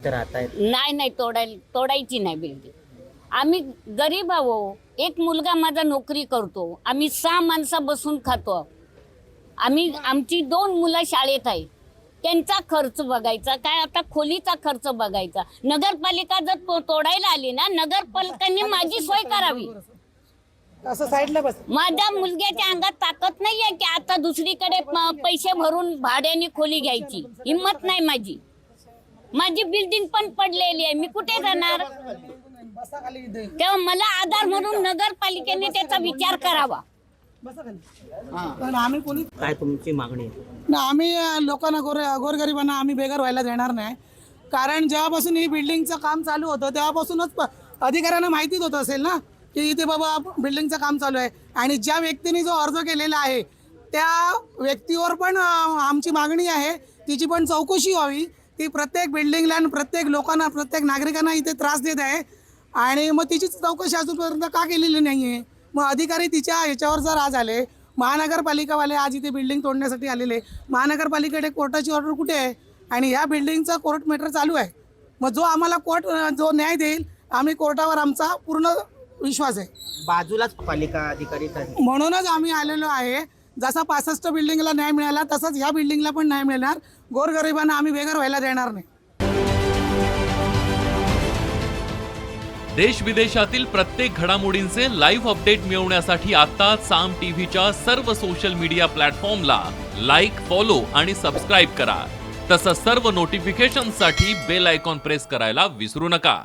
राहतायत. नाही तोडायची नाही बिल्डिंग. आम्ही गरीब आहो. एक मुलगा माझा नोकरी करतो. आम्ही 6 माणसं बसून खातो. आमची 2 मुलं शाळेत आहे. त्यांचा खर्च बघायचा काय, आता खोलीचा खर्च बघायचा. नगरपालिका जर तोडायला आली ना, नगरपालिकांनी माझी सोय करावी. असं साईडला बस. माझ्या मुलग्याच्या अंगात ताकद नाहीये की आता दुसरीकडे पैसे भरून भाड्याने खोली घ्यायची. हिम्मत नाही माझी. माझी बिल्डिंग पण पडलेली आहे. मी कुठे जाणार? तेव्हा मला आधार म्हणून नगरपालिकेने त्याचा विचार करावा. पण आम्ही पोलीस काय तुमची मागणी आहे? ना, आम्ही लोकांना गोरगरिबांना आम्ही बेघर व्हायला देणार नाही. कारण जेव्हापासून ही बिल्डिंगचं काम चालू होतं तेव्हापासूनच अधिकाऱ्यांना माहितीच होत असेल ना की इथे बाबा बिल्डिंगचं काम चालू आहे. आणि ज्या व्यक्तीने जो अर्ज केलेला आहे त्या व्यक्तीवर पण आमची मागणी आहे, तिची पण चौकशी व्हावी. ती प्रत्येक बिल्डिंगला आणि प्रत्येक लोकांना, प्रत्येक नागरिकांना इथे त्रास देत आहे. आणि मग तिची चौकशी अजूनपर्यंत का केलेली नाही आहे? मग अधिकारी तिच्या ह्याच्यावर जर आज आले, महानगरपालिकावाले आज इथे बिल्डिंग तोडण्यासाठी आलेले, महानगरपालिकेकडे कोर्टाची ऑर्डर कुठे आहे? आणि ह्या बिल्डिंगचं कोर्ट मॅटर चालू आहे. मग जो आम्हाला कोर्ट जो न्याय देईल, आम्ही कोर्टावर आमचा पूर्ण विश्वास आहे. बाजूलाच पालिका अधिकारी म्हणूनच आम्ही आलेलो आहे. जसा 65 बिल्डिंगला न्याय मिळाला तसंच ह्या बिल्डिंगला पण न्याय मिळणार. गोरगरिबांना आम्ही बेघर व्हायला देणार नाही. देश विदेशातील प्रत्येक घडामोडींचे लाईव्ह अपडेट मिळवण्यासाठी आता साम टीव्हीच्या सर्व सोशल मीडिया प्लॅटफॉर्मला लाईक, फॉलो आणि सबस्क्राईब करा. तसंच सर्व नोटिफिकेशनसाठी बेल आयकॉन प्रेस करायला विसरू नका.